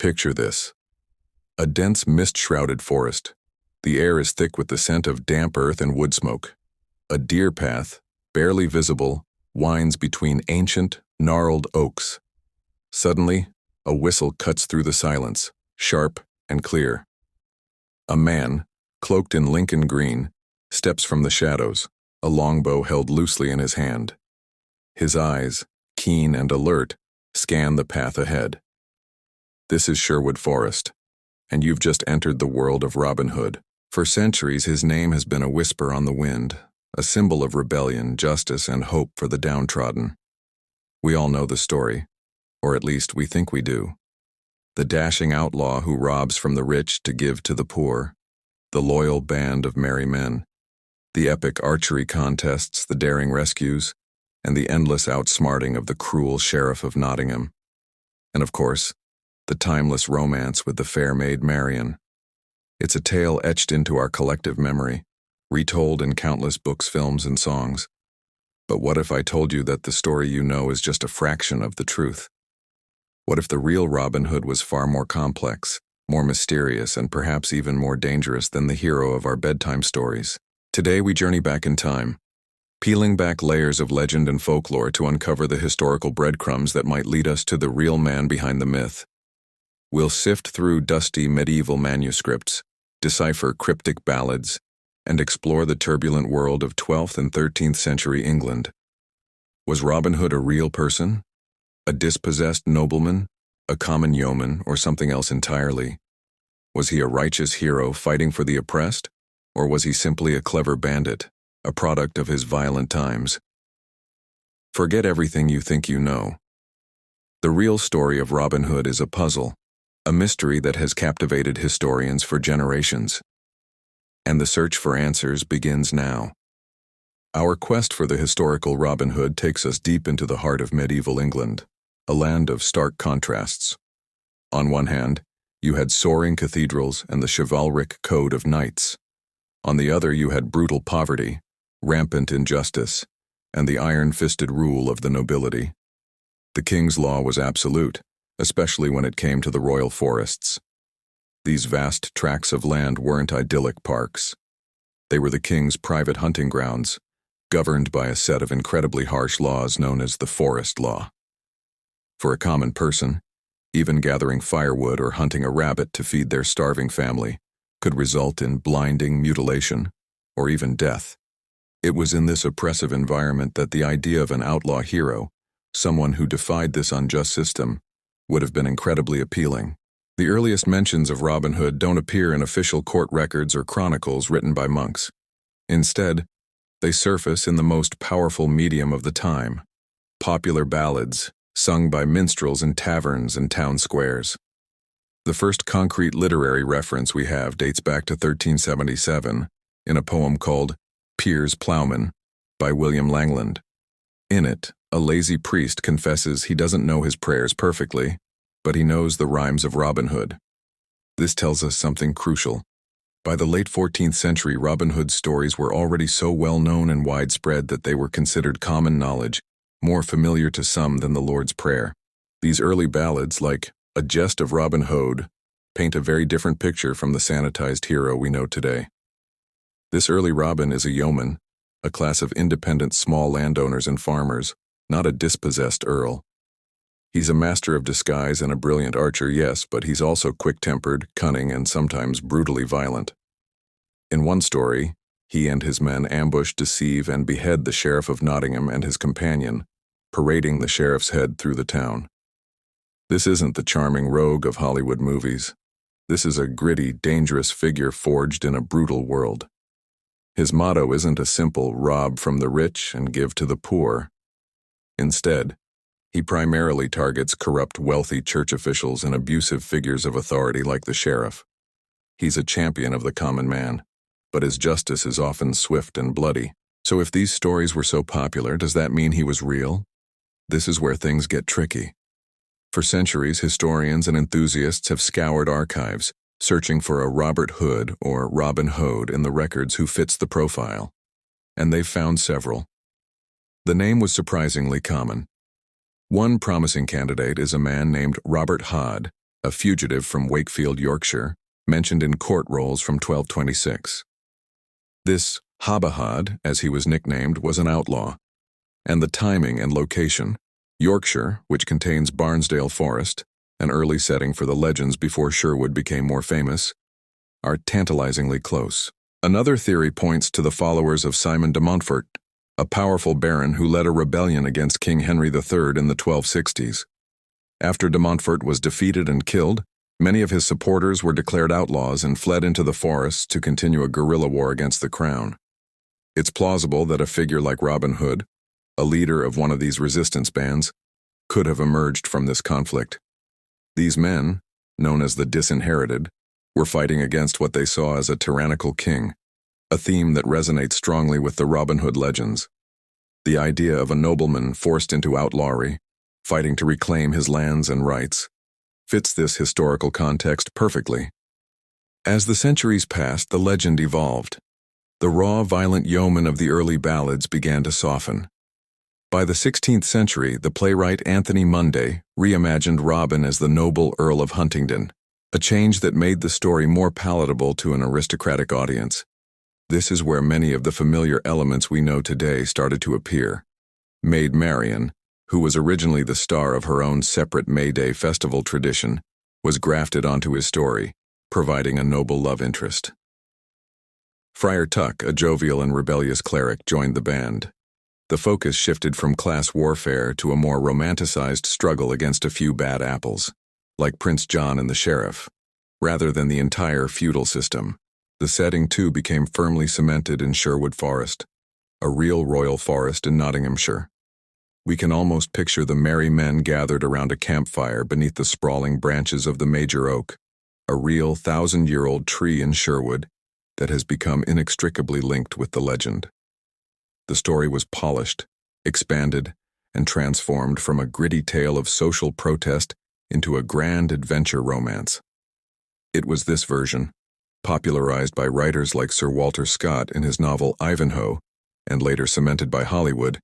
Picture this. A dense mist-shrouded forest. The air is thick with the scent of damp earth and wood smoke. A deer path, barely visible, winds between ancient, gnarled oaks. Suddenly, a whistle cuts through the silence, sharp and clear. A man, cloaked in Lincoln green, steps from the shadows, a longbow held loosely in his hand. His eyes, keen and alert, scan the path ahead. This is Sherwood Forest, and you've just entered the world of Robin Hood. For centuries, his name has been a whisper on the wind, a symbol of rebellion, justice, and hope for the downtrodden. We all know the story, or at least we think we do. The dashing outlaw who robs from the rich to give to the poor, the loyal band of merry men, the epic archery contests, the daring rescues, and the endless outsmarting of the cruel sheriff of Nottingham. And of course, the timeless romance with the fair maid Marian. It's a tale etched into our collective memory, retold in countless books, films, and songs. But what if I told you that the story you know is just a fraction of the truth? What if the real Robin Hood was far more complex, more mysterious, and perhaps even more dangerous than the hero of our bedtime stories? Today we journey back in time, peeling back layers of legend and folklore to uncover the historical breadcrumbs that might lead us to the real man behind the myth. We'll sift through dusty medieval manuscripts, decipher cryptic ballads, and explore the turbulent world of 12th and 13th century England. Was Robin Hood a real person? A dispossessed nobleman? A common yeoman, or something else entirely? Was he a righteous hero fighting for the oppressed? Or was he simply a clever bandit, a product of his violent times? Forget everything you think you know. The real story of Robin Hood is a puzzle, a mystery that has captivated historians for generations. And the search for answers begins now. Our quest for the historical Robin Hood takes us deep into the heart of medieval England, a land of stark contrasts. On one hand, you had soaring cathedrals and the chivalric code of knights. On the other, you had brutal poverty, rampant injustice, and the iron-fisted rule of the nobility. The king's law was absolute, especially when it came to the royal forests. These vast tracts of land weren't idyllic parks. They were the king's private hunting grounds, governed by a set of incredibly harsh laws known as the forest law. For a common person, even gathering firewood or hunting a rabbit to feed their starving family could result in blinding mutilation or even death. It was in this oppressive environment that the idea of an outlaw hero, someone who defied this unjust system, would have been incredibly appealing. The earliest mentions of Robin Hood don't appear in official court records or chronicles written by monks. Instead, they surface in the most powerful medium of the time, popular ballads sung by minstrels in taverns and town squares. The first concrete literary reference we have dates back to 1377 in a poem called Piers Plowman by William Langland. In it, a lazy priest confesses he doesn't know his prayers perfectly, but he knows the rhymes of Robin Hood. This tells us something crucial. By the late 14th century, Robin Hood's stories were already so well known and widespread that they were considered common knowledge, more familiar to some than the Lord's Prayer. These early ballads, like A Jest of Robin Hood, paint a very different picture from the sanitized hero we know today. This early Robin is a yeoman, a class of independent small landowners and farmers, not a dispossessed earl. He's a master of disguise and a brilliant archer, yes, but he's also quick-tempered, cunning, and sometimes brutally violent. In one story, he and his men ambush, deceive, and behead the sheriff of Nottingham and his companion, parading the sheriff's head through the town. This isn't the charming rogue of Hollywood movies. This is a gritty, dangerous figure forged in a brutal world. His motto isn't a simple rob from the rich and give to the poor. Instead, he primarily targets corrupt, wealthy church officials and abusive figures of authority like the sheriff. He's a champion of the common man, but his justice is often swift and bloody. So if these stories were so popular, does that mean he was real? This is where things get tricky. For centuries, historians and enthusiasts have scoured archives, searching for a Robert Hood or Robin Hood in the records who fits the profile. And they've found several. The name was surprisingly common. One promising candidate is a man named Robert Hodd, a fugitive from Wakefield, Yorkshire, mentioned in court rolls from 1226. This Habahad, as he was nicknamed, was an outlaw, and the timing and location, Yorkshire, which contains Barnsdale Forest, an early setting for the legends before Sherwood became more famous, are tantalizingly close. Another theory points to the followers of Simon de Montfort, a powerful baron who led a rebellion against King Henry III in the 1260s. After de Montfort was defeated and killed, many of his supporters were declared outlaws and fled into the forests to continue a guerrilla war against the crown. It's plausible that a figure like Robin Hood, a leader of one of these resistance bands, could have emerged from this conflict. These men, known as the disinherited, were fighting against what they saw as a tyrannical king, a theme that resonates strongly with the Robin Hood legends. The idea of a nobleman forced into outlawry, fighting to reclaim his lands and rights, fits this historical context perfectly. As the centuries passed, the legend evolved. The raw, violent yeomen of the early ballads began to soften. By the 16th century, the playwright Anthony Munday reimagined Robin as the noble Earl of Huntingdon, a change that made the story more palatable to an aristocratic audience. This is where many of the familiar elements we know today started to appear. Maid Marian, who was originally the star of her own separate May Day festival tradition, was grafted onto his story, providing a noble love interest. Friar Tuck, a jovial and rebellious cleric, joined the band. The focus shifted from class warfare to a more romanticized struggle against a few bad apples, like Prince John and the Sheriff, rather than the entire feudal system. The setting, too, became firmly cemented in Sherwood Forest, a real royal forest in Nottinghamshire. We can almost picture the merry men gathered around a campfire beneath the sprawling branches of the major oak, a real 1,000-year-old tree in Sherwood that has become inextricably linked with the legend. The story was polished, expanded, and transformed from a gritty tale of social protest into a grand adventure romance. It was this version, popularized by writers like Sir Walter Scott in his novel Ivanhoe, and later cemented by Hollywood,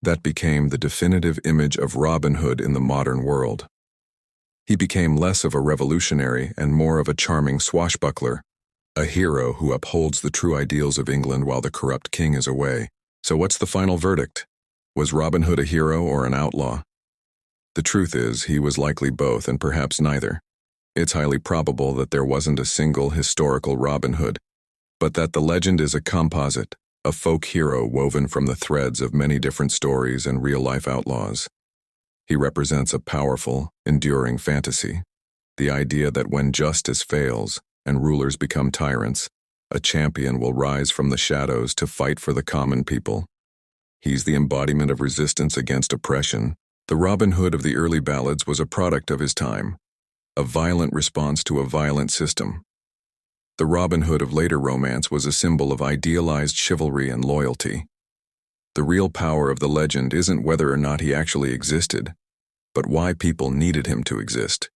that became the definitive image of Robin Hood in the modern world. He became less of a revolutionary and more of a charming swashbuckler, a hero who upholds the true ideals of England while the corrupt king is away. So what's the final verdict? Was Robin Hood a hero or an outlaw? The truth is, he was likely both and perhaps neither. It's highly probable that there wasn't a single historical Robin Hood, but that the legend is a composite, a folk hero woven from the threads of many different stories and real-life outlaws. He represents a powerful, enduring fantasy, the idea that when justice fails and rulers become tyrants, a champion will rise from the shadows to fight for the common people. He's the embodiment of resistance against oppression. The Robin Hood of the early ballads was a product of his time, a violent response to a violent system. The Robin Hood of later romance was a symbol of idealized chivalry and loyalty. The real power of the legend isn't whether or not he actually existed, but why people needed him to exist.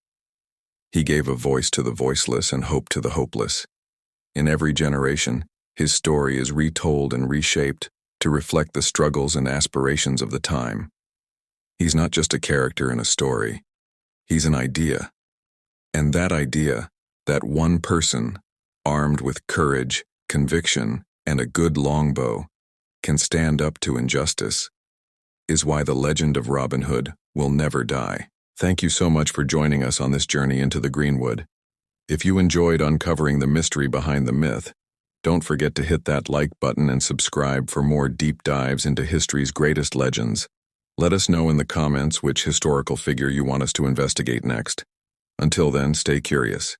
He gave a voice to the voiceless and hope to the hopeless. In every generation, his story is retold and reshaped to reflect the struggles and aspirations of the time. He's not just a character in a story. He's an idea. And that idea, that one person, armed with courage, conviction, and a good longbow, can stand up to injustice, is why the legend of Robin Hood will never die. Thank you so much for joining us on this journey into the Greenwood. If you enjoyed uncovering the mystery behind the myth, don't forget to hit that like button and subscribe for more deep dives into history's greatest legends. Let us know in the comments which historical figure you want us to investigate next. Until then, stay curious.